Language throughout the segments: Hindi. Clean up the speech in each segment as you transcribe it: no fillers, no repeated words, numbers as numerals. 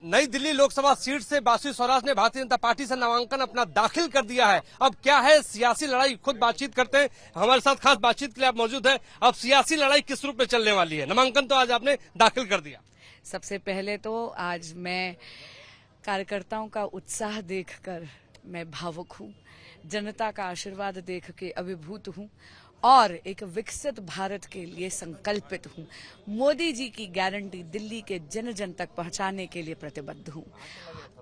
नई दिल्ली लोकसभा सीट से बासुरी स्वराज ने भारतीय जनता पार्टी से नामांकन अपना दाखिल कर दिया है। अब क्या है सियासी लड़ाई, खुद बातचीत करते हैं। हमारे साथ खास बातचीत के लिए आप मौजूद हैं। अब सियासी लड़ाई किस रूप में चलने वाली है? नामांकन तो आज आपने दाखिल कर दिया। सबसे पहले तो आज मैं कार्यकर्ताओं का उत्साह देखकर मैं भावुक हूँ, जनता का आशीर्वाद देख के अभिभूत हूँ और एक विकसित भारत के लिए संकल्पित हूँ। मोदी जी की गारंटी दिल्ली के जन जन तक पहुँचाने के लिए प्रतिबद्ध हूँ।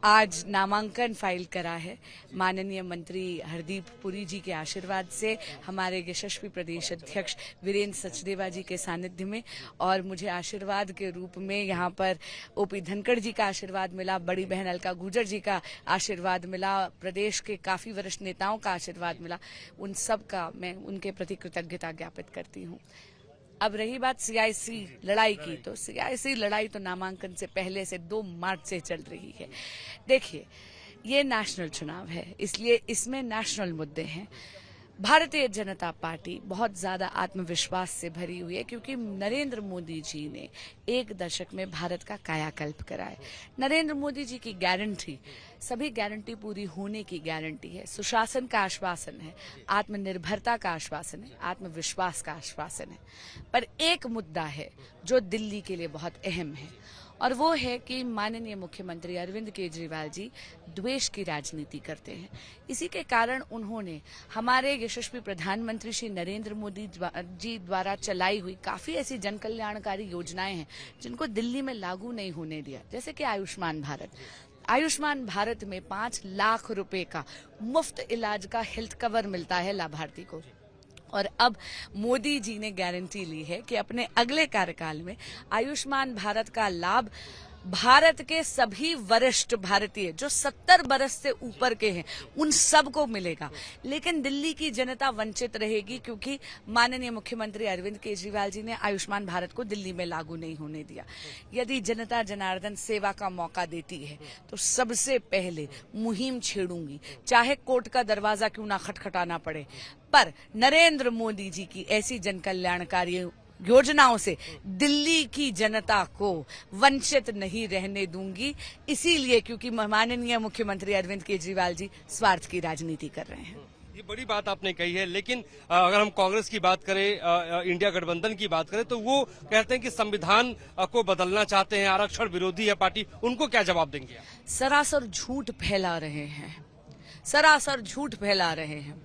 आज नामांकन फाइल करा है माननीय मंत्री हरदीप पुरी जी के आशीर्वाद से, हमारे यशस्वी प्रदेश अध्यक्ष वीरेंद्र सचदेवा जी के सानिध्य में, और मुझे आशीर्वाद के रूप में यहाँ पर ओपी धनखड़ जी का आशीर्वाद मिला, बड़ी बहन अलका गुर्जर जी का आशीर्वाद मिला, प्रदेश के काफी वरिष्ठ नेताओं का आशीर्वाद मिला। उन सब का मैं उनके प्रति कृतज्ञता ज्ञापित करती हूँ। अब रही बात सियासी लड़ाई की, तो सियासी लड़ाई तो नामांकन से पहले से 2 मार्च से चल रही है। देखिए, ये नेशनल चुनाव है, इसलिए इसमें नेशनल मुद्दे हैं। भारतीय जनता पार्टी बहुत ज्यादा आत्मविश्वास से भरी हुई है क्योंकि नरेंद्र मोदी जी ने 1 दशक में भारत का कायाकल्प करा है। नरेंद्र मोदी जी की गारंटी सभी गारंटी पूरी होने की गारंटी है। सुशासन का आश्वासन है, आत्मनिर्भरता का आश्वासन है, आत्मविश्वास का आश्वासन है। पर एक मुद्दा है जो दिल्ली के लिए बहुत अहम है, और वो है कि माननीय मुख्यमंत्री अरविंद केजरीवाल जी द्वेष की राजनीति करते हैं। इसी के कारण उन्होंने हमारे यशस्वी प्रधानमंत्री श्री नरेंद्र मोदी जी द्वारा चलाई हुई काफी ऐसी जन कल्याणकारी योजनाएं हैं जिनको दिल्ली में लागू नहीं होने दिया, जैसे कि आयुष्मान भारत। आयुष्मान भारत में 5 लाख रुपए का मुफ्त इलाज का हेल्थ कवर मिलता है लाभार्थी को, और अब मोदी जी ने गारंटी ली है कि अपने अगले कार्यकाल में आयुष्मान भारत का लाभ भारत के सभी वरिष्ठ भारतीय जो 70 बरस से ऊपर के हैं उन सबको मिलेगा। लेकिन दिल्ली की जनता वंचित रहेगी क्योंकि माननीय मुख्यमंत्री अरविंद केजरीवाल जी ने आयुष्मान भारत को दिल्ली में लागू नहीं होने दिया। यदि जनता जनार्दन सेवा का मौका देती है तो सबसे पहले मुहिम छेड़ूंगी, चाहे कोर्ट का दरवाजा क्यों ना खटखटाना पड़े, पर नरेंद्र मोदी जी की ऐसी जन कल्याणकारी योजनाओं से दिल्ली की जनता को वंचित नहीं रहने दूंगी। इसीलिए क्योंकि माननीय मुख्यमंत्री अरविंद केजरीवाल जी स्वार्थ की राजनीति कर रहे हैं। ये बड़ी बात आपने कही है, लेकिन अगर हम कांग्रेस की बात करें, इंडिया गठबंधन की बात करें, तो वो कहते हैं कि संविधान को बदलना चाहते हैं, आरक्षण विरोधी है पार्टी। उनको क्या जवाब देंगे? सरासर झूठ फैला रहे हैं, सरासर झूठ फैला रहे हैं।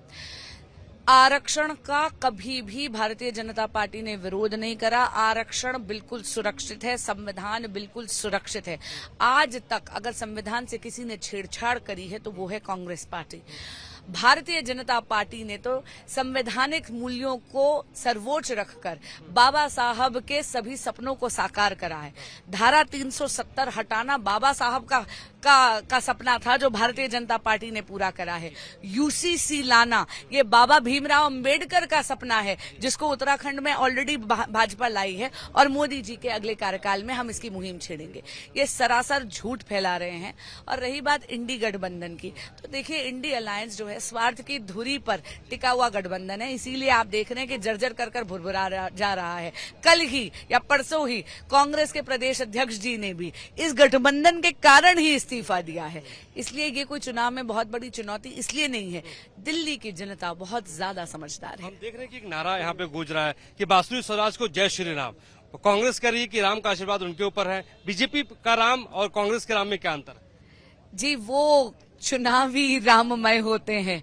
आरक्षण का कभी भी भारतीय जनता पार्टी ने विरोध नहीं करा। आरक्षण बिल्कुल सुरक्षित है, संविधान बिल्कुल सुरक्षित है। आज तक अगर संविधान से किसी ने छेड़छाड़ करी है तो वो है कांग्रेस पार्टी। भारतीय जनता पार्टी ने तो संवैधानिक मूल्यों को सर्वोच्च रखकर बाबा साहब के सभी सपनों को साकार करा है। धारा 370 हटाना बाबा साहब का सपना था जो भारतीय जनता पार्टी ने पूरा करा है। यूसीसी लाना ये बाबा भीमराव अंबेडकर का सपना है जिसको उत्तराखंड में ऑलरेडी भाजपा लाई है, और मोदी जी के अगले कार्यकाल में हम इसकी मुहिम छेड़ेंगे। ये सरासर झूठ फैला रहे हैं। और रही बात इंडी गठबंधन की, तो देखिए इंडी अलायंस जो है स्वार्थ की धुरी पर टिका हुआ गठबंधन है, इसीलिए आप देख रहे हैं कि जर्जर कर भुरभुरा जा रहा है। कल ही या परसों ही कांग्रेस के प्रदेश अध्यक्ष जी ने भी इस गठबंधन के कारण ही इस्तीफा दिया है। इसलिए ये कोई चुनाव में बहुत बड़ी चुनौती इसलिए नहीं है, दिल्ली की जनता बहुत ज्यादा समझदार है। हम देख रहे हैं कि एक नारा यहाँ पे गूंज रहा है कि बासुरी स्वराज को जय श्री राम। कांग्रेस कह रही है कि राम का आशीर्वाद उनके ऊपर है। बीजेपी का राम और कांग्रेस के राम में क्या अंतर है? जी, वो चुनावी राममय होते हैं।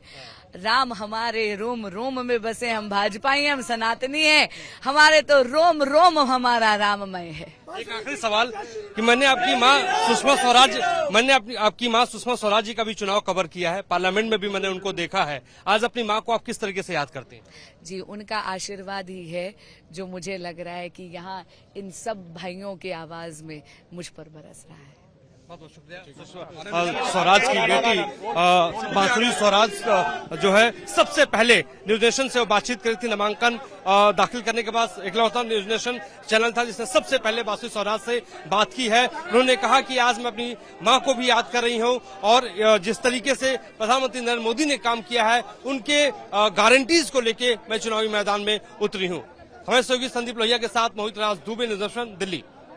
राम हमारे रोम रोम में बसे, हम भाजपाई हैं, हम सनातनी हैं, हमारे तो रोम रोम हमारा राममय है। एक आखिरी सवाल कि मैंने आपकी माँ सुषमा स्वराज जी का भी चुनाव कवर किया है, पार्लियामेंट में भी मैंने उनको देखा है। आज अपनी माँ को आप किस तरीके से याद करते हैं? जी, उनका आशीर्वाद ही है जो मुझे लग रहा है कि यहाँ इन सब भाइयों की आवाज में मुझ पर बरस रहा है। बहुत बहुत शुक्रिया। स्वराज की बेटी बासुरी स्वराज जो है सबसे पहले न्यूज नेशन से वो बातचीत करी थी। नामांकन दाखिल करने के बाद इकलौता न्यूज नेशन चैनल था जिसने सबसे पहले बासुरी स्वराज से बात की है। उन्होंने कहा कि आज मैं अपनी मां को भी याद कर रही हूं और जिस तरीके से प्रधानमंत्री नरेंद्र मोदी ने काम किया है उनके गारंटीज को लेके मैं चुनावी मैदान में उतरी हूं। हमारे सहयोगी संदीप लोहिया के साथ मोहित राज दुबे, न्यूज नेशन, दिल्ली।